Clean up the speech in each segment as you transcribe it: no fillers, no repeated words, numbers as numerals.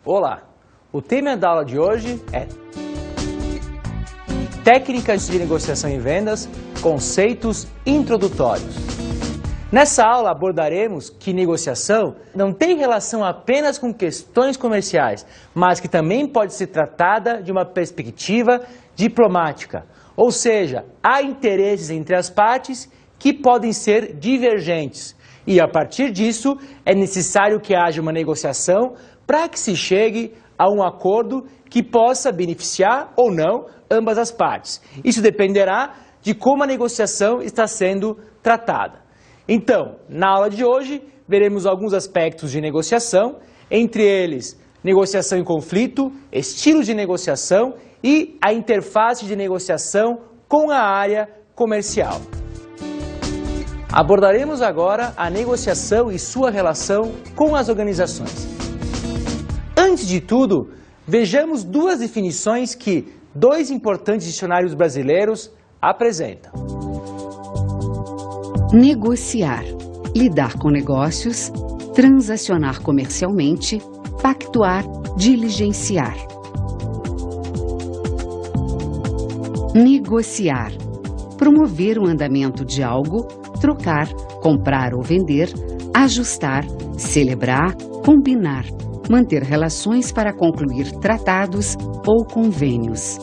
Olá, o tema da aula de hoje é Técnicas de negociação e vendas, conceitos introdutórios. Nessa aula abordaremos que negociação não tem relação apenas com questões comerciais, mas que também pode ser tratada de uma perspectiva diplomática, ou seja, há interesses entre as partes que podem ser divergentes e a partir disso é necessário que haja uma negociação para que se chegue a um acordo que possa beneficiar ou não ambas as partes. Isso dependerá de como a negociação está sendo tratada. Então, na aula de hoje, veremos alguns aspectos de negociação, entre eles, negociação em conflito, estilos de negociação e a interface de negociação com a área comercial. Abordaremos agora a negociação e sua relação com as organizações. Antes de tudo, vejamos duas definições que dois importantes dicionários brasileiros apresentam. Negociar, lidar com negócios, transacionar comercialmente, pactuar, diligenciar. Negociar, promover o andamento de algo, trocar, comprar ou vender, ajustar, celebrar, combinar, manter relações para concluir tratados ou convênios.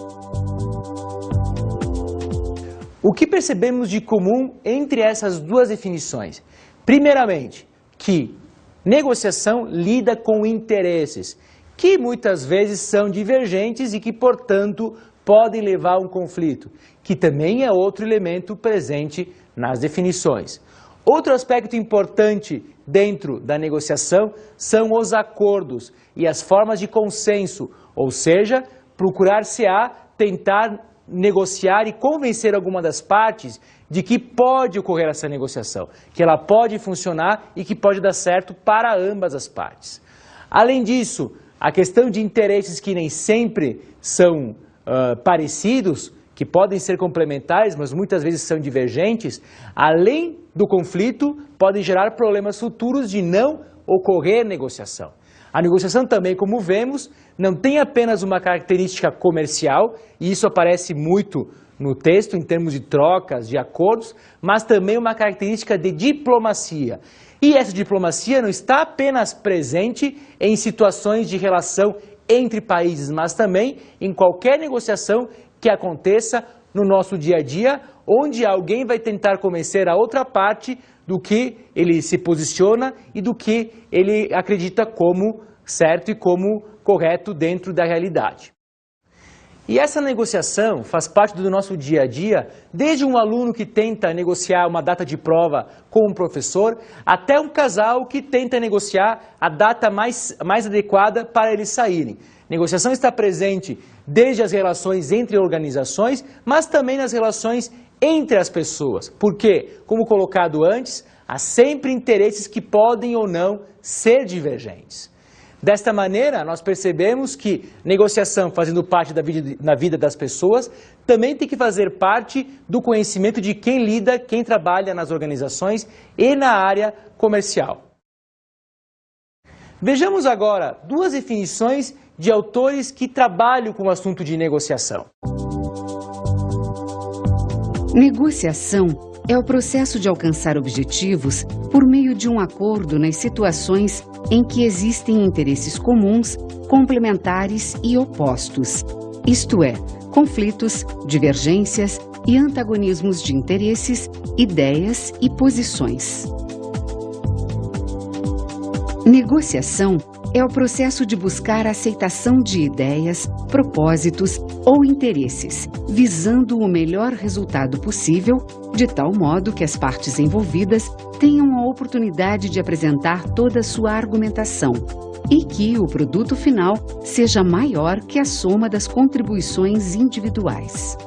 O que percebemos de comum entre essas duas definições? Primeiramente, que negociação lida com interesses, que muitas vezes são divergentes e que, portanto, podem levar a um conflito, que também é outro elemento presente nas definições. Outro aspecto importante dentro da negociação são os acordos e as formas de consenso, ou seja, procurar-se-á tentar negociar e convencer alguma das partes de que pode ocorrer essa negociação, que ela pode funcionar e que pode dar certo para ambas as partes. Além disso, a questão de interesses que nem sempre são parecidos, que podem ser complementares, mas muitas vezes são divergentes, além do conflito, podem gerar problemas futuros de não ocorrer negociação. A negociação também, como vemos, não tem apenas uma característica comercial, e isso aparece muito no texto em termos de trocas, de acordos, mas também uma característica de diplomacia. E essa diplomacia não está apenas presente em situações de relação entre países, mas também em qualquer negociação que aconteça no nosso dia a dia, onde alguém vai tentar convencer a outra parte do que ele se posiciona e do que ele acredita como certo e como correto dentro da realidade. E essa negociação faz parte do nosso dia a dia, desde um aluno que tenta negociar uma data de prova com um professor, até um casal que tenta negociar a data mais adequada para eles saírem. Negociação está presente desde as relações entre organizações, mas também nas relações entre as pessoas. Porque, como colocado antes, há sempre interesses que podem ou não ser divergentes. Desta maneira, nós percebemos que negociação, fazendo parte na vida das pessoas, também tem que fazer parte do conhecimento de quem lida, quem trabalha nas organizações e na área comercial. Vejamos agora duas definições de autores que trabalham com o assunto de negociação. Negociação é o processo de alcançar objetivos por meio de um acordo nas situações em que existem interesses comuns, complementares e opostos, isto é, conflitos, divergências e antagonismos de interesses, ideias e posições. Negociação é o processo de buscar a aceitação de ideias, propósitos ou interesses, visando o melhor resultado possível, de tal modo que as partes envolvidas tenham a oportunidade de apresentar toda a sua argumentação e que o produto final seja maior que a soma das contribuições individuais.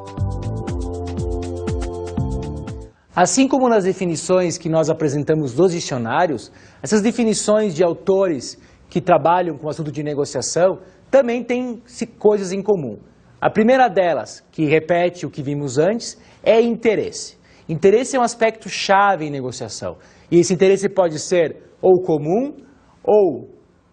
Assim como nas definições que nós apresentamos dos dicionários, essas definições de autores que trabalham com o assunto de negociação também têm coisas em comum. A primeira delas, que repete o que vimos antes, é interesse. Interesse é um aspecto chave em negociação. E esse interesse pode ser ou comum, ou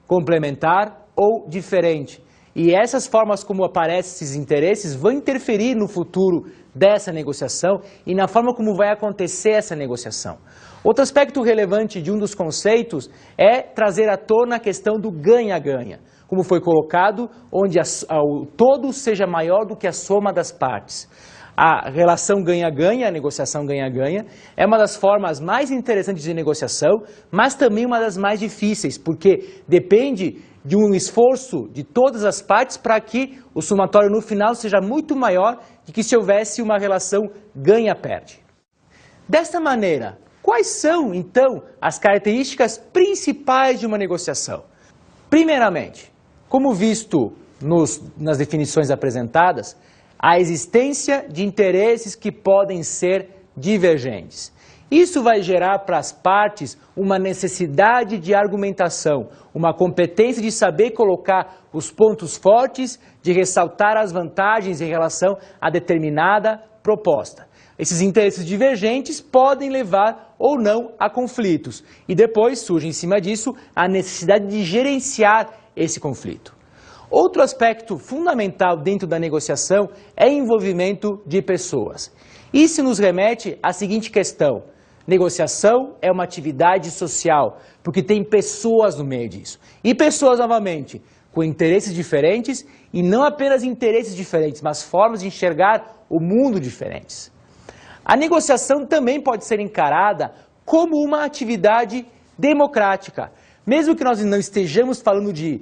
complementar, ou diferente. E essas formas como aparecem esses interesses vão interferir no futuro dessa negociação e na forma como vai acontecer essa negociação. Outro aspecto relevante de um dos conceitos é trazer à tona a questão do ganha-ganha, como foi colocado, onde o todo seja maior do que a soma das partes. A relação ganha-ganha, a negociação ganha-ganha, é uma das formas mais interessantes de negociação, mas também uma das mais difíceis, porque depende de um esforço de todas as partes para que o somatório no final seja muito maior do que se houvesse uma relação ganha-perde. Desta maneira, quais são, então, as características principais de uma negociação? Primeiramente, como visto nas definições apresentadas, a existência de interesses que podem ser divergentes. Isso vai gerar para as partes uma necessidade de argumentação, uma competência de saber colocar os pontos fortes, de ressaltar as vantagens em relação a determinada proposta. Esses interesses divergentes podem levar ou não a conflitos. E depois surge em cima disso a necessidade de gerenciar esse conflito. Outro aspecto fundamental dentro da negociação é o envolvimento de pessoas. Isso nos remete à seguinte questão: negociação é uma atividade social, porque tem pessoas no meio disso. E pessoas, novamente, com interesses diferentes, e não apenas interesses diferentes, mas formas de enxergar o mundo diferentes. A negociação também pode ser encarada como uma atividade democrática. Mesmo que nós não estejamos falando de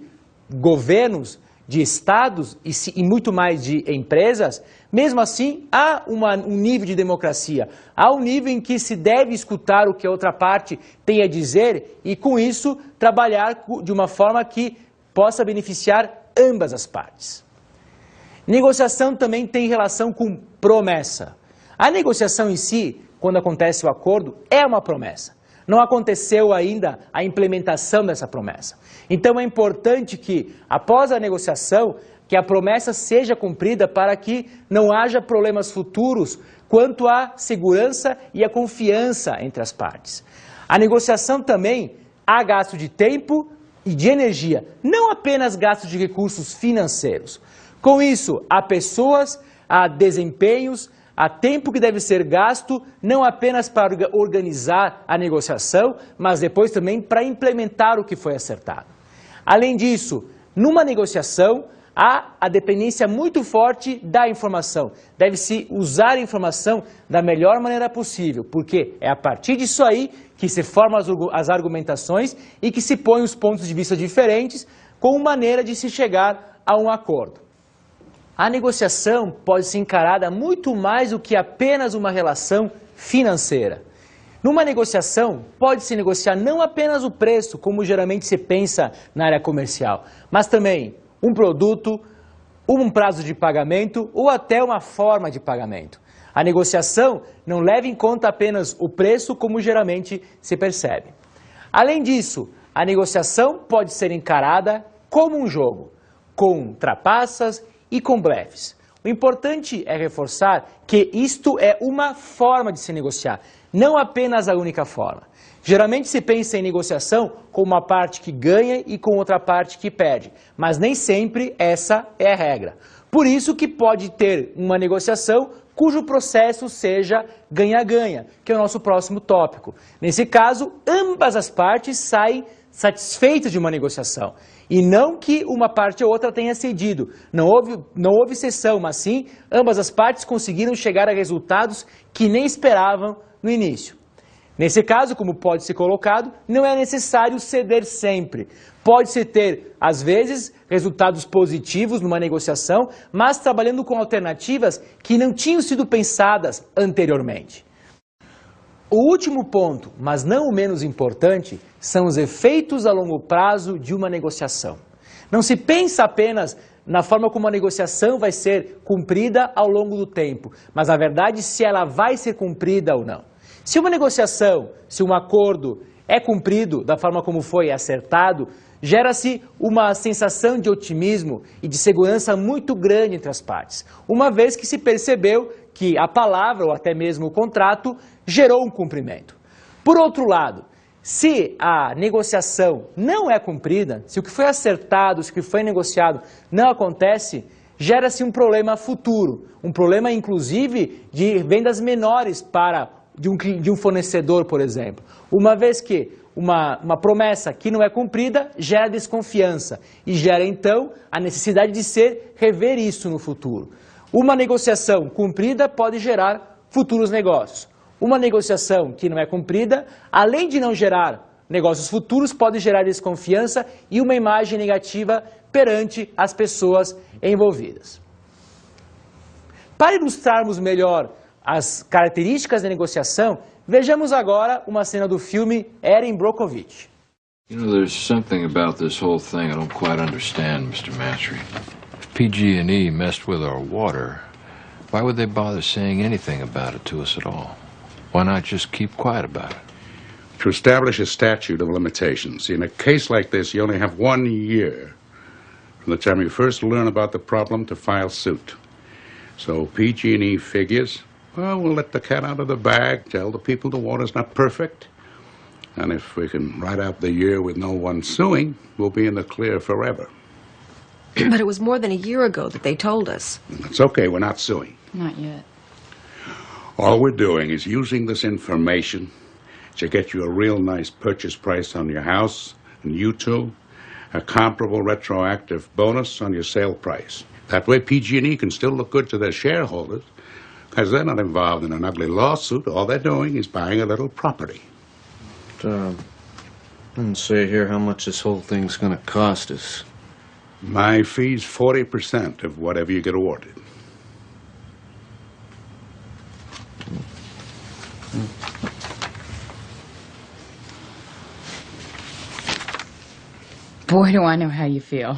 governos, de estados e muito mais de empresas, mesmo assim há um nível de democracia, há um nível em que se deve escutar o que a outra parte tem a dizer e com isso trabalhar de uma forma que possa beneficiar ambas as partes. Negociação também tem relação com promessa. A negociação em si, quando acontece o acordo, é uma promessa. Não aconteceu ainda a implementação dessa promessa. Então é importante que, após a negociação, que a promessa seja cumprida para que não haja problemas futuros quanto à segurança e à confiança entre as partes. A negociação também há gasto de tempo e de energia, não apenas gasto de recursos financeiros. Com isso, há pessoas, há desempenhos, há tempo que deve ser gasto, não apenas para organizar a negociação, mas depois também para implementar o que foi acertado. Além disso, numa negociação, há a dependência muito forte da informação. Deve-se usar a informação da melhor maneira possível, porque é a partir disso aí que se formam as argumentações e que se põem os pontos de vista diferentes com maneira de se chegar a um acordo. A negociação pode ser encarada muito mais do que apenas uma relação financeira. Numa negociação, pode-se negociar não apenas o preço, como geralmente se pensa na área comercial, mas também um produto, um prazo de pagamento ou até uma forma de pagamento. A negociação não leva em conta apenas o preço, como geralmente se percebe. Além disso, a negociação pode ser encarada como um jogo, com trapaças e com blefes. O importante é reforçar que isto é uma forma de se negociar, não apenas a única forma. Geralmente se pensa em negociação com uma parte que ganha e com outra parte que perde, mas nem sempre essa é a regra. Por isso que pode ter uma negociação cujo processo seja ganha-ganha, que é o nosso próximo tópico. Nesse caso, ambas as partes saem satisfeitas de uma negociação. E não que uma parte ou outra tenha cedido. Não houve cessão, mas sim, ambas as partes conseguiram chegar a resultados que nem esperavam no início. Nesse caso, como pode ser colocado, não é necessário ceder sempre. Pode-se ter, às vezes, resultados positivos numa negociação, mas trabalhando com alternativas que não tinham sido pensadas anteriormente. O último ponto, mas não o menos importante, são os efeitos a longo prazo de uma negociação. Não se pensa apenas na forma como a negociação vai ser cumprida ao longo do tempo, mas na verdade se ela vai ser cumprida ou não. Se uma negociação, se um acordo é cumprido da forma como foi acertado, gera-se uma sensação de otimismo e de segurança muito grande entre as partes, uma vez que se percebeu que a palavra ou até mesmo o contrato gerou um cumprimento. Por outro lado, Se a negociação não é cumprida, se o que foi acertado, se o que foi negociado não acontece, gera-se um problema futuro, um problema inclusive de vendas menores de um fornecedor, por exemplo. Uma vez que uma promessa que não é cumprida gera desconfiança e gera então a necessidade de rever isso no futuro. Uma negociação cumprida pode gerar futuros negócios. Uma negociação que não é cumprida, além de não gerar negócios futuros, pode gerar desconfiança e uma imagem negativa perante as pessoas envolvidas. Para ilustrarmos melhor as características da negociação, vejamos agora uma cena do filme Erin Brockovich. You know, there's something about this whole thing I don't quite understand, Mr. Mantry. If PG&E messed with our water, why would they bother saying anything about it to us at all? Why not just keep quiet about it? To establish a statute of limitations. In a case like this, you only have 1 year from the time you first learn about the problem to file suit. So PG&E figures, well, we'll let the cat out of the bag, tell the people the water's not perfect, and if we can ride out the year with no one suing, we'll be in the clear forever. But it was more than a year ago that they told us. It's okay, we're not suing. Not yet. All we're doing is using this information to get you a real nice purchase price on your house, and you too, a comparable retroactive bonus on your sale price. That way PG&E can still look good to their shareholders, because they're not involved in an ugly lawsuit. All they're doing is buying a little property. Doesn't say here how much this whole thing's gonna cost us. My fee's 40% of whatever you get awarded. Boy, do I know how you feel.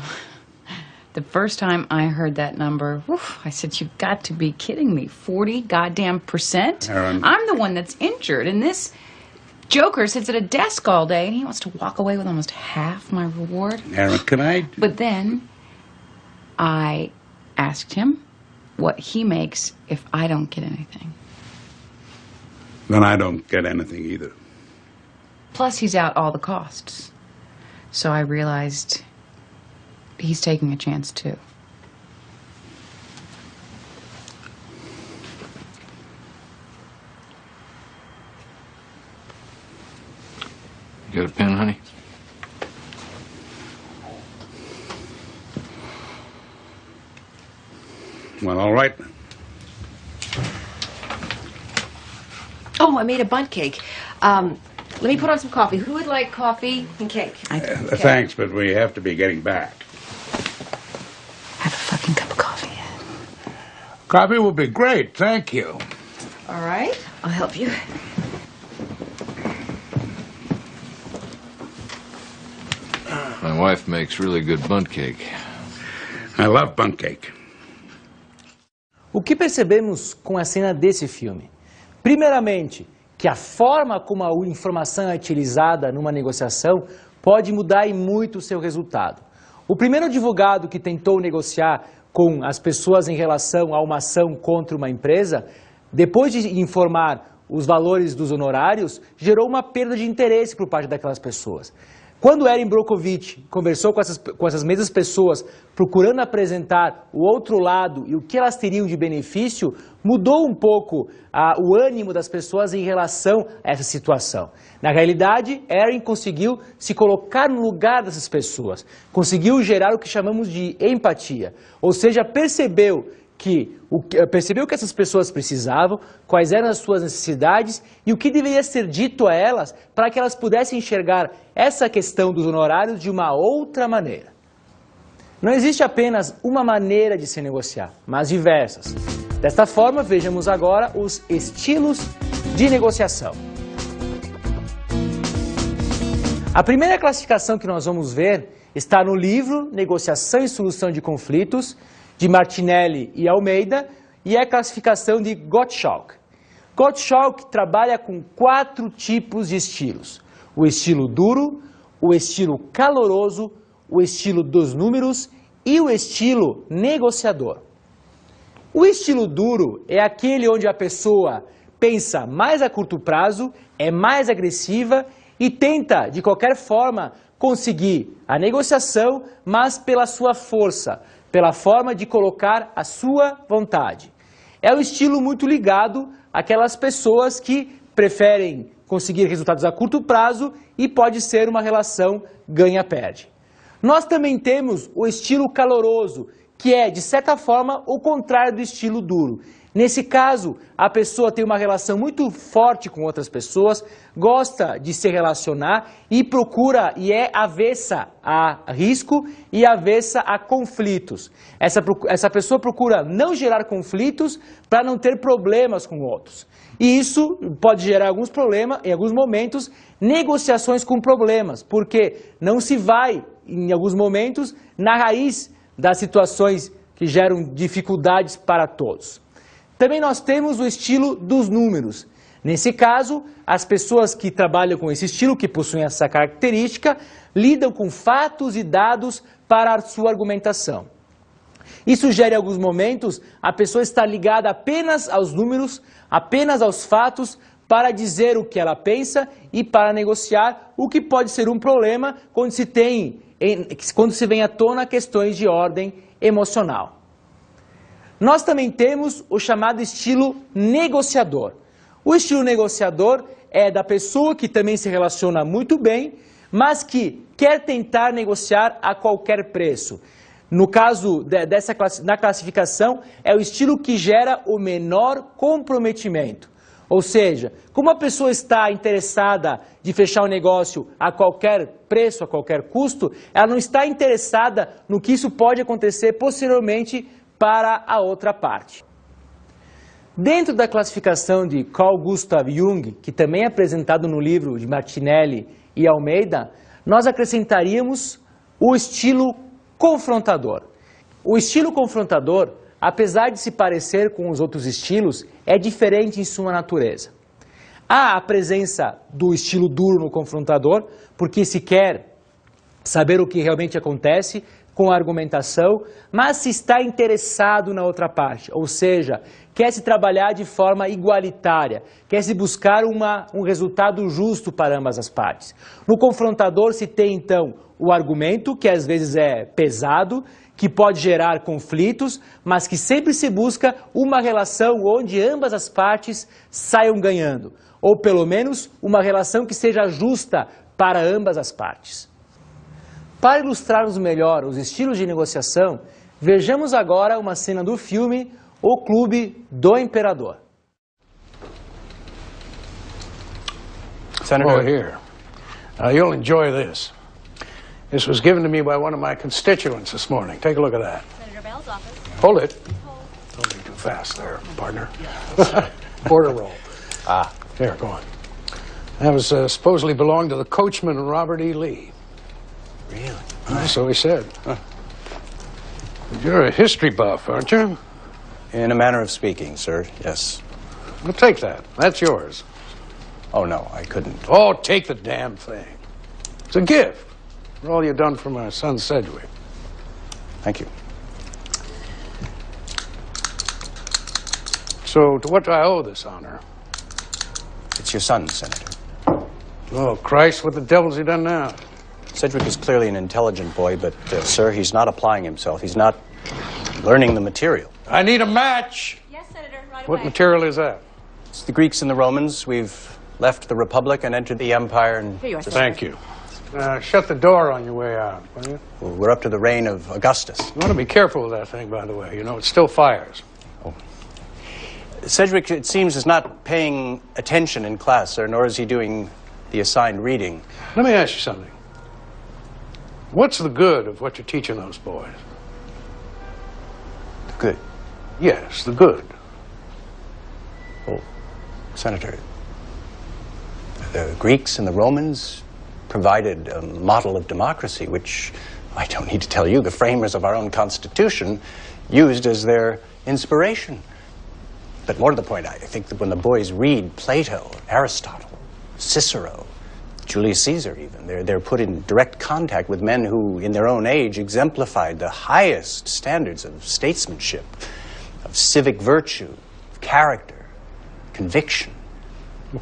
The first time I heard that number, I said, you've got to be kidding me. 40 goddamn %? Aaron. I'm the one that's injured, and this joker sits at a desk all day, and he wants to walk away with almost half my reward. Aaron, can I... But then I asked him what he makes if I don't get anything. Then I don't get anything either. Plus, he's out all the costs. So I realized he's taking a chance, too. You got a pen, honey? Well, all right. Oh, I made a bundt cake. Let me put on some coffee. Who would like coffee and cake? I do. Thanks, but we have to be getting back. Have a fucking cup of coffee. Coffee will be great, thank you. All right, I'll help you. My wife makes really good bundt cake. I love bundt cake. O que percebemos com a cena desse filme? Primeiramente, que a forma como a informação é utilizada numa negociação pode mudar e muito o seu resultado. O primeiro advogado que tentou negociar com as pessoas em relação a uma ação contra uma empresa, depois de informar os valores dos honorários, gerou uma perda de interesse por parte daquelas pessoas. Quando Erin Brockovich conversou com essas mesmas pessoas, procurando apresentar o outro lado e o que elas teriam de benefício, mudou um pouco o ânimo das pessoas em relação a essa situação. Na realidade, Erin conseguiu se colocar no lugar dessas pessoas, conseguiu gerar o que chamamos de empatia, ou seja, percebeu que essas pessoas precisavam, quais eram as suas necessidades e o que deveria ser dito a elas para que elas pudessem enxergar essa questão dos honorários de uma outra maneira. Não existe apenas uma maneira de se negociar, mas diversas. Desta forma, vejamos agora os estilos de negociação. A primeira classificação que nós vamos ver está no livro Negociação e Solução de Conflitos, de Martinelli e Almeida, e é a classificação de Gottschalk. Gottschalk trabalha com 4 tipos de estilos: o estilo duro, o estilo caloroso, o estilo dos números e o estilo negociador. O estilo duro é aquele onde a pessoa pensa mais a curto prazo, é mais agressiva e tenta, de qualquer forma, conseguir a negociação, mas pela sua força, pela forma de colocar a sua vontade. É um estilo muito ligado àquelas pessoas que preferem conseguir resultados a curto prazo e pode ser uma relação ganha-perde. Nós também temos o estilo caloroso, que é, de certa forma, o contrário do estilo duro. Nesse caso, a pessoa tem uma relação muito forte com outras pessoas, gosta de se relacionar e procura, e é avessa a risco e avessa a conflitos. Essa pessoa procura não gerar conflitos para não ter problemas com outros. E isso pode gerar alguns problemas, em alguns momentos, negociações com problemas, porque não se vai, em alguns momentos, na raiz das situações que geram dificuldades para todos. Também nós temos o estilo dos números. Nesse caso, as pessoas que trabalham com esse estilo, que possuem essa característica, lidam com fatos e dados para a sua argumentação. Isso gera, em alguns momentos, a pessoa estar ligada apenas aos números, apenas aos fatos, para dizer o que ela pensa e para negociar, o que pode ser um problema quando se vem à tona questões de ordem emocional. Nós também temos o chamado estilo negociador. O estilo negociador é da pessoa que também se relaciona muito bem, mas que quer tentar negociar a qualquer preço. No caso na classificação, é o estilo que gera o menor comprometimento. Ou seja, como a pessoa está interessada de fechar o negócio a qualquer preço, a qualquer custo, ela não está interessada no que isso pode acontecer posteriormente para a outra parte. Dentro da classificação de Carl Gustav Jung, que também é apresentado no livro de Martinelli e Almeida, nós acrescentaríamos o estilo confrontador. O estilo confrontador, apesar de se parecer com os outros estilos, é diferente em sua natureza. Há a presença do estilo duro no confrontador, porque se quer saber o que realmente acontece com a argumentação, mas se está interessado na outra parte, ou seja, quer se trabalhar de forma igualitária, quer se buscar um resultado justo para ambas as partes. No confrontador se tem então o argumento, que às vezes é pesado, que pode gerar conflitos, mas que sempre se busca uma relação onde ambas as partes saiam ganhando, ou pelo menos uma relação que seja justa para ambas as partes. Para ilustrarmos melhor os estilos de negociação, vejamos agora uma cena do filme O Clube do Imperador. Senator, here. You'll enjoy this. This was given to me by one of my constituents this morning. Take a look at that. Senator Bell's office. Hold it. Don't be too fast there, partner. Order roll. Here, go on. That was supposedly belonged to the coachman Robert E. Lee. Really? So he said. You're a history buff, aren't you? In a manner of speaking, sir, yes. Well, take that. That's yours. Oh, no, I couldn't. Oh, take the damn thing. It's a gift for all you've done for my son Sedgwick. Thank you. So, to what do I owe this honor? It's your son, Senator. Oh, Christ, what the devil's he done now? Cedric is clearly an intelligent boy, but, sir, he's not applying himself. He's not learning the material. I need a match. Yes, Senator, right What away. material is that? It's the Greeks and the Romans. We've left the Republic and entered the Empire, and Here you are, Thank you. Shut the door on your way out, will you? we're up to the reign of Augustus. You want to be careful with that thing, by the way. You know, it still fires. Cedric, it seems, is not paying attention in class, sir, nor is he doing the assigned reading. Let me ask you something. What's the good of what you're teaching those boys? Good. Yes, the good. Well, Senator, the Greeks and the Romans provided a model of democracy, which, I don't need to tell you, the framers of our own Constitution used as their inspiration. But more to the point, I think that when the boys read Plato, Aristotle, Cicero, Julius Caesar even, they're put in direct contact with men who, in their own age, exemplified the highest standards of statesmanship, of civic virtue, of character, conviction.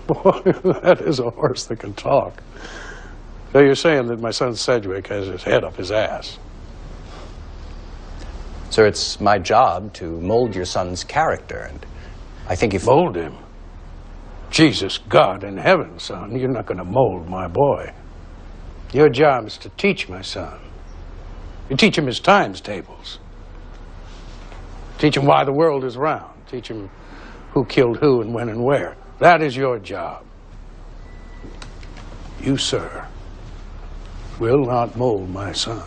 Boy, that is a horse that can talk. So you're saying that my son Sedgwick has his head up his ass? Sir, it's my job to mold your son's character, and I think if... Mold him? Jesus, God in heaven, son, you're not going to mold my boy. Your job is to teach my son. You teach him his times tables. Teach him why the world is round. Teach him who killed who and when and where. That is your job. You, sir, will not mold my son.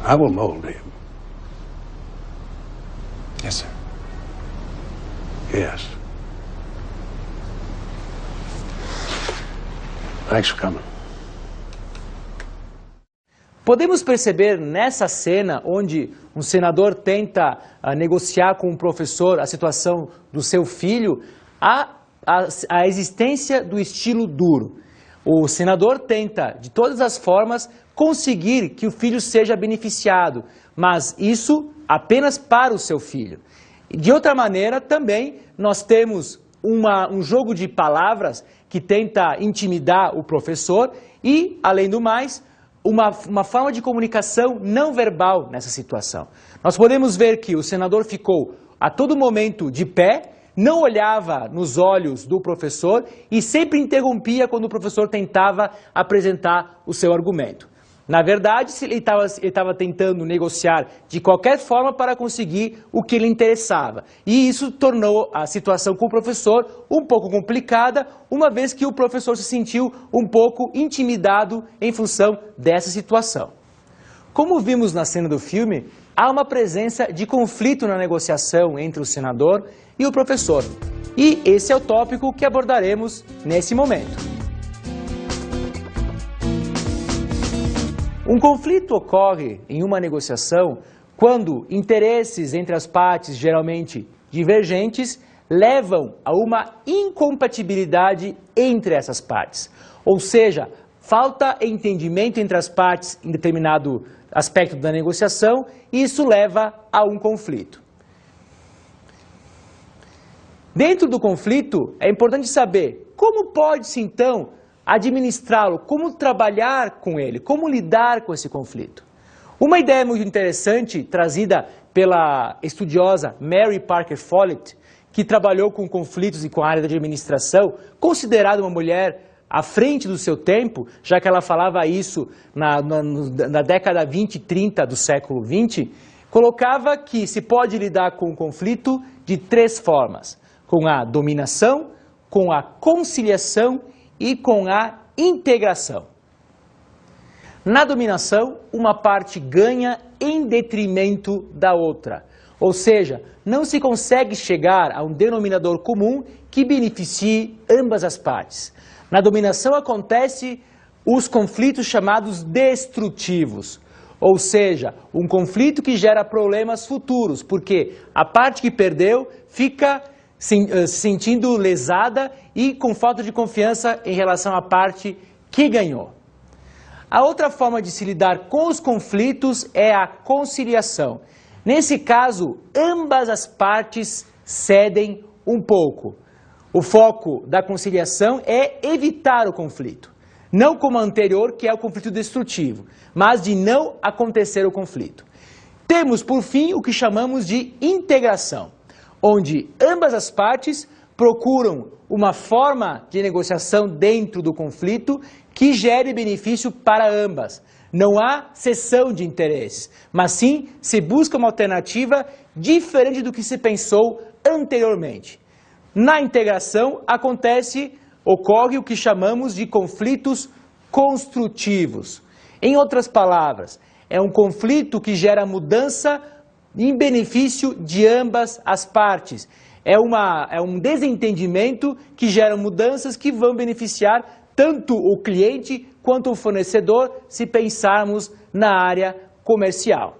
I will mold him. Yes, sir. Yes. Thanks for coming. Podemos perceber nessa cena onde um senador tenta negociar com um professor a situação do seu filho, a existência do estilo duro. O senador tenta, de todas as formas, conseguir que o filho seja beneficiado, mas isso apenas para o seu filho. De outra maneira, também, nós temos um jogo de palavras que tenta intimidar o professor e, além do mais, uma forma de comunicação não verbal nessa situação. Nós podemos ver que o senador ficou a todo momento de pé, não olhava nos olhos do professor e sempre interrompia quando o professor tentava apresentar o seu argumento. Na verdade, ele estava tentando negociar de qualquer forma para conseguir o que lhe interessava. E isso tornou a situação com o professor um pouco complicada, uma vez que o professor se sentiu um pouco intimidado em função dessa situação. Como vimos na cena do filme, há uma presença de conflito na negociação entre o senador e o professor. E esse é o tópico que abordaremos nesse momento. Um conflito ocorre em uma negociação quando interesses entre as partes, geralmente divergentes, levam a uma incompatibilidade entre essas partes. Ou seja, falta entendimento entre as partes em determinado aspecto da negociação e isso leva a um conflito. Dentro do conflito, é importante saber como pode-se então administrá-lo, como trabalhar com ele, como lidar com esse conflito. Uma ideia muito interessante trazida pela estudiosa Mary Parker Follett, que trabalhou com conflitos e com a área da administração, considerada uma mulher à frente do seu tempo, já que ela falava isso na década 20 e 30 do século 20, colocava que se pode lidar com o conflito de três formas: com a dominação, com a conciliação e com a integração. Na dominação, uma parte ganha em detrimento da outra, ou seja, não se consegue chegar a um denominador comum que beneficie ambas as partes. Na dominação acontece os conflitos chamados destrutivos, ou seja, um conflito que gera problemas futuros, porque a parte que perdeu fica se sentindo lesada e com falta de confiança em relação à parte que ganhou. A outra forma de se lidar com os conflitos é a conciliação. Nesse caso, ambas as partes cedem um pouco. O foco da conciliação é evitar o conflito. Não como o anterior, que é o conflito destrutivo, mas de não acontecer o conflito. Temos, por fim, o que chamamos de integração, onde ambas as partes procuram uma forma de negociação dentro do conflito que gere benefício para ambas. Não há cessão de interesses, mas sim se busca uma alternativa diferente do que se pensou anteriormente. Na integração ocorre o que chamamos de conflitos construtivos. Em outras palavras, é um conflito que gera mudança em benefício de ambas as partes. É um desentendimento que gera mudanças que vão beneficiar tanto o cliente quanto o fornecedor, se pensarmos na área comercial.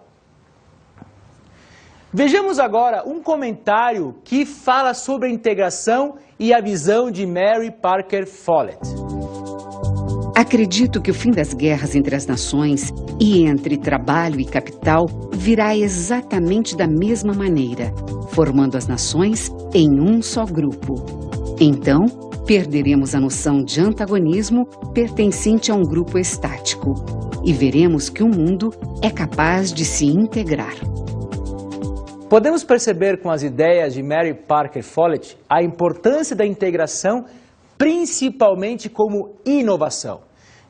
Vejamos agora um comentário que fala sobre a integração e a visão de Mary Parker Follett. Acredito que o fim das guerras entre as nações e entre trabalho e capital virá exatamente da mesma maneira, formando as nações em um só grupo. Então, perderemos a noção de antagonismo pertencente a um grupo estático e veremos que o mundo é capaz de se integrar. Podemos perceber com as ideias de Mary Parker Follett a importância da integração, principalmente como inovação,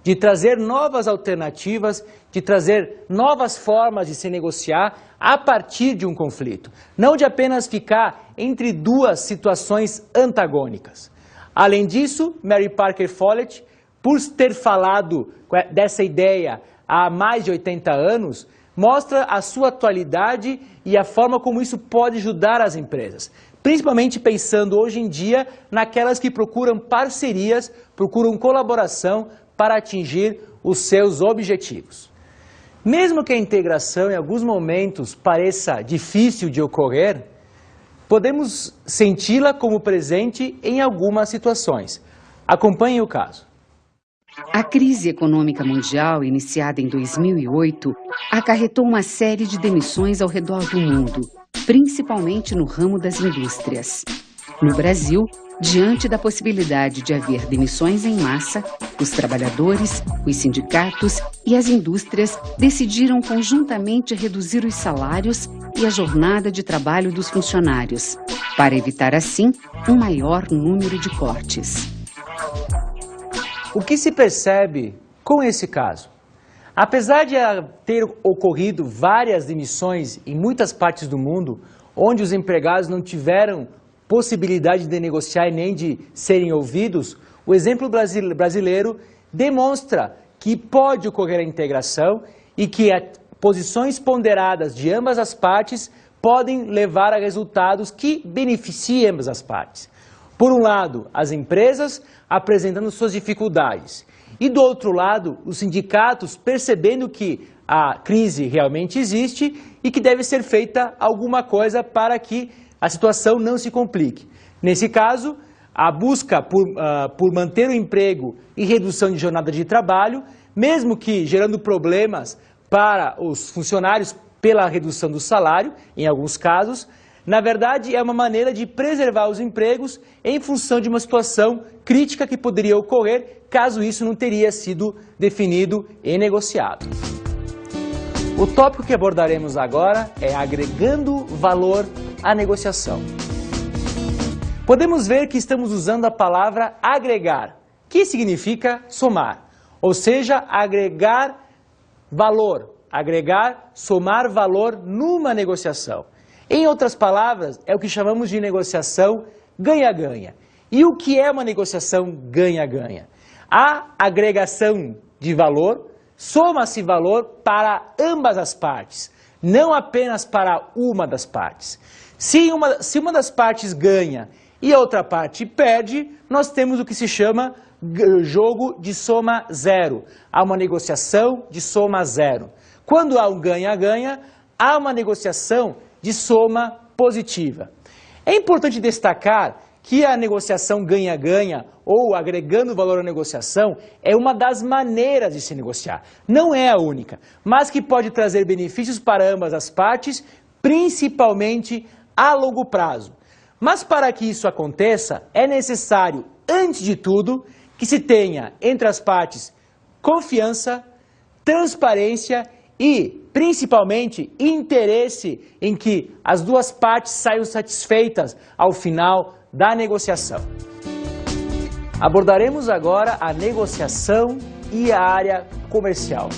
de trazer novas alternativas, de trazer novas formas de se negociar a partir de um conflito, não de apenas ficar entre duas situações antagônicas. Além disso, Mary Parker Follett, por ter falado dessa ideia há mais de 80 anos, mostra a sua atualidade e a forma como isso pode ajudar as empresas, principalmente pensando hoje em dia naquelas que procuram parcerias, procuram colaboração para atingir os seus objetivos. Mesmo que a integração em alguns momentos pareça difícil de ocorrer, podemos senti-la como presente em algumas situações. Acompanhe o caso. A crise econômica mundial, iniciada em 2008, acarretou uma série de demissões ao redor do mundo, principalmente no ramo das indústrias. No Brasil, diante da possibilidade de haver demissões em massa, os trabalhadores, os sindicatos e as indústrias decidiram conjuntamente reduzir os salários e a jornada de trabalho dos funcionários, para evitar assim um maior número de cortes. O que se percebe com esse caso? Apesar de ter ocorrido várias demissões em muitas partes do mundo, onde os empregados não tiveram possibilidade de negociar e nem de serem ouvidos, o exemplo brasileiro demonstra que pode ocorrer a integração e que posições ponderadas de ambas as partes podem levar a resultados que beneficiem ambas as partes. Por um lado, as empresas apresentando suas dificuldades e, do outro lado, os sindicatos percebendo que a crise realmente existe e que deve ser feita alguma coisa para que a situação não se complique. Nesse caso, a busca por manter o emprego e redução de jornada de trabalho, mesmo que gerando problemas para os funcionários pela redução do salário, em alguns casos, na verdade é uma maneira de preservar os empregos em função de uma situação crítica que poderia ocorrer caso isso não teria sido definido e negociado. O tópico que abordaremos agora é agregando valor à negociação. Podemos ver que estamos usando a palavra agregar, que significa somar, ou seja, agregar valor, somar valor numa negociação. Em outras palavras, é o que chamamos de negociação ganha-ganha. E o que é uma negociação ganha-ganha? A agregação de valor, soma-se valor para ambas as partes, não apenas para uma das partes. Se uma das partes ganha e a outra parte perde, nós temos o que se chama jogo de soma zero. Há uma negociação de soma zero. Quando há um ganha-ganha, há uma negociação de soma positiva. É importante destacar que a negociação ganha-ganha ou agregando valor à negociação é uma das maneiras de se negociar. Não é a única, mas que pode trazer benefícios para ambas as partes, principalmente a longo prazo. Mas para que isso aconteça, é necessário, antes de tudo, que se tenha entre as partes confiança, transparência e, principalmente, interesse em que as duas partes saiam satisfeitas ao final da negociação. Abordaremos agora a negociação e a área comercial.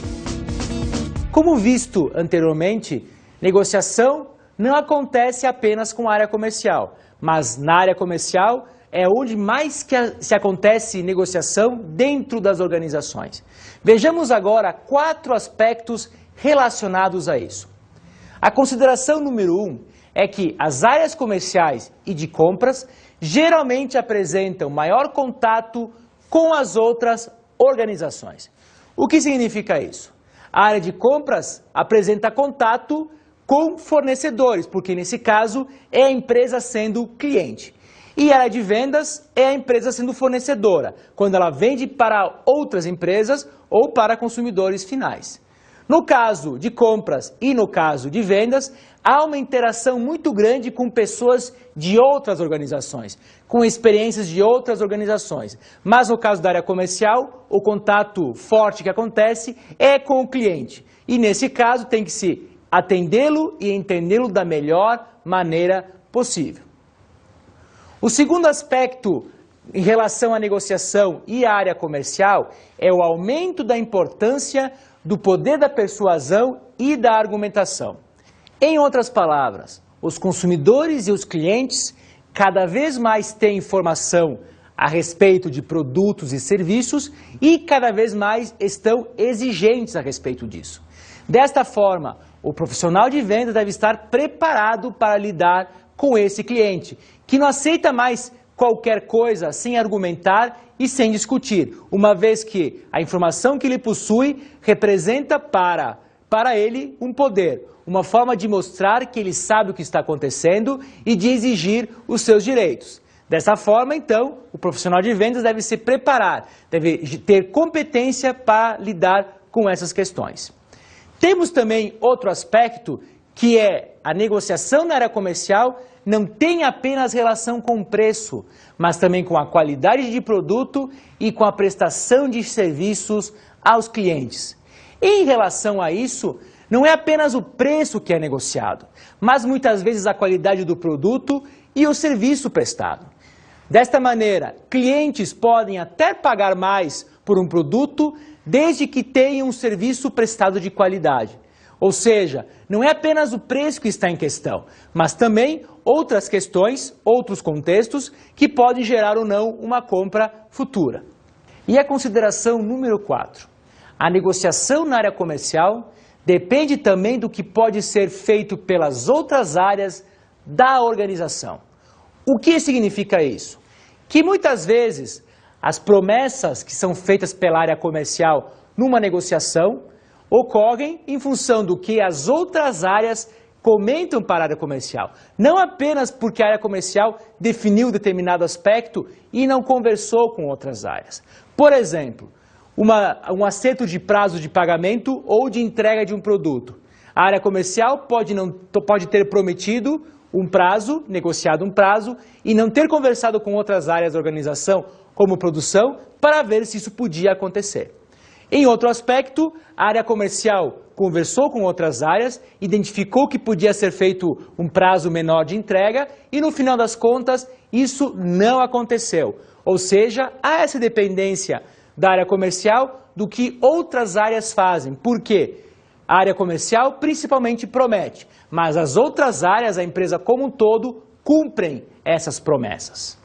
Como visto anteriormente, negociação não acontece apenas com a área comercial, mas na área comercial é onde mais se acontece negociação dentro das organizações. Vejamos agora 4 aspectos relacionados a isso. A consideração número 1 é que as áreas comerciais e de compras geralmente apresentam maior contato com as outras organizações. O que significa isso? A área de compras apresenta contato com fornecedores, porque nesse caso é a empresa sendo cliente. E a área de vendas é a empresa sendo fornecedora, quando ela vende para outras empresas ou para consumidores finais. No caso de compras e no caso de vendas, há uma interação muito grande com pessoas de outras organizações, com experiências de outras organizações. Mas no caso da área comercial, o contato forte que acontece é com o cliente. E nesse caso tem que se atendê-lo e entendê-lo da melhor maneira possível. O segundo aspecto em relação à negociação e à área comercial é o aumento da importância do poder da persuasão e da argumentação. Em outras palavras, os consumidores e os clientes cada vez mais têm informação a respeito de produtos e serviços e cada vez mais estão exigentes a respeito disso. Desta forma, o profissional de vendas deve estar preparado para lidar com esse cliente, que não aceita mais qualquer coisa sem argumentar e sem discutir, uma vez que a informação que ele possui representa para ele um poder, uma forma de mostrar que ele sabe o que está acontecendo e de exigir os seus direitos. Dessa forma, então, o profissional de vendas deve se preparar, deve ter competência para lidar com essas questões. Temos também outro aspecto, que é a negociação na área comercial não tem apenas relação com o preço, mas também com a qualidade de produto e com a prestação de serviços aos clientes. Em relação a isso, não é apenas o preço que é negociado, mas muitas vezes a qualidade do produto e o serviço prestado. Desta maneira, clientes podem até pagar mais por um produto desde que tenham um serviço prestado de qualidade. Ou seja, não é apenas o preço que está em questão, mas também outras questões, outros contextos que podem gerar ou não uma compra futura. E a consideração número 4. A negociação na área comercial depende também do que pode ser feito pelas outras áreas da organização. O que significa isso? Que muitas vezes as promessas que são feitas pela área comercial numa negociação ocorrem em função do que as outras áreas comentam para a área comercial. Não apenas porque a área comercial definiu determinado aspecto e não conversou com outras áreas. Por exemplo, um acerto de prazo de pagamento ou de entrega de um produto. A área comercial pode ter prometido um prazo, negociado um prazo, e não ter conversado com outras áreas da organização, como produção, para ver se isso podia acontecer. Em outro aspecto, a área comercial conversou com outras áreas, identificou que podia ser feito um prazo menor de entrega e, no final das contas, isso não aconteceu. Ou seja, há essa dependência da área comercial do que outras áreas fazem. Por quê? A área comercial principalmente promete, mas as outras áreas, a empresa como um todo, cumprem essas promessas.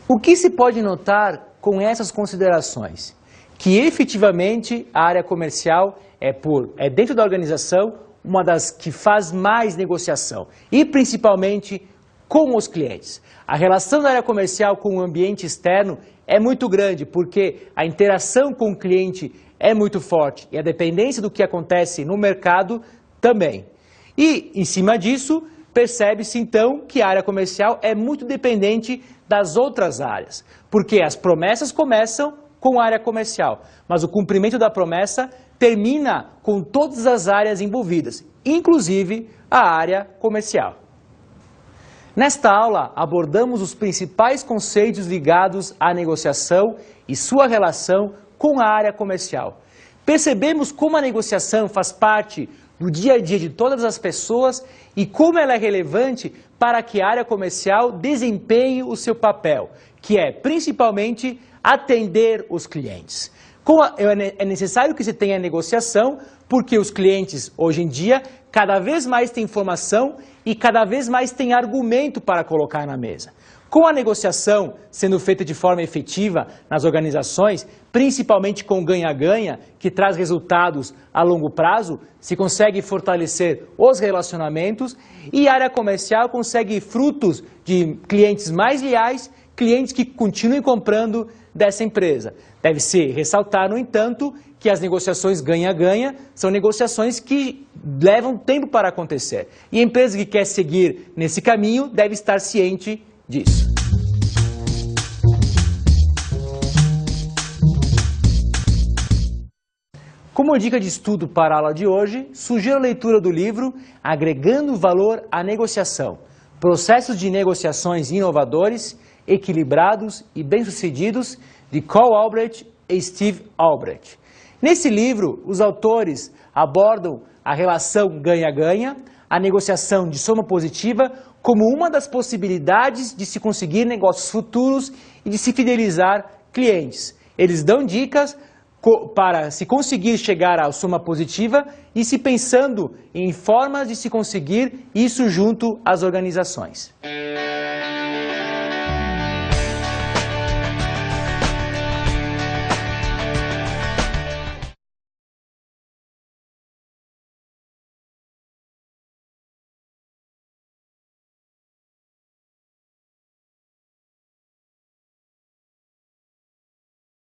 O que se pode notar com essas considerações? Que efetivamente a área comercial é dentro da organização uma das que faz mais negociação e principalmente com os clientes. A relação da área comercial com o ambiente externo é muito grande porque a interação com o cliente é muito forte e a dependência do que acontece no mercado também. E em cima disso percebe-se então que a área comercial é muito dependente das outras áreas, porque as promessas começam com a área comercial, mas o cumprimento da promessa termina com todas as áreas envolvidas, inclusive a área comercial. Nesta aula, abordamos os principais conceitos ligados à negociação e sua relação com a área comercial. Percebemos como a negociação faz parte do dia a dia de todas as pessoas e como ela é relevante para que a área comercial desempenhe o seu papel, que é principalmente atender os clientes. É necessário que se tenha negociação, porque os clientes, hoje em dia, cada vez mais têm informação e cada vez mais têm argumento para colocar na mesa. Com a negociação sendo feita de forma efetiva nas organizações, principalmente com ganha-ganha, que traz resultados a longo prazo, se consegue fortalecer os relacionamentos e a área comercial consegue frutos de clientes mais leais, clientes que continuem comprando dessa empresa. Deve-se ressaltar, no entanto, que as negociações ganha-ganha são negociações que levam tempo para acontecer. E a empresa que quer seguir nesse caminho deve estar ciente disso. Como dica de estudo para a aula de hoje, sugiro a leitura do livro Agregando Valor à Negociação, Processos de Negociações Inovadores, Equilibrados e Bem-Sucedidos, de Carl Albrecht e Steve Albrecht. Nesse livro, os autores abordam a relação ganha-ganha, a negociação de soma positiva, como uma das possibilidades de se conseguir negócios futuros e de se fidelizar clientes. Eles dão dicas para se conseguir chegar à soma positiva e se pensando em formas de se conseguir isso junto às organizações.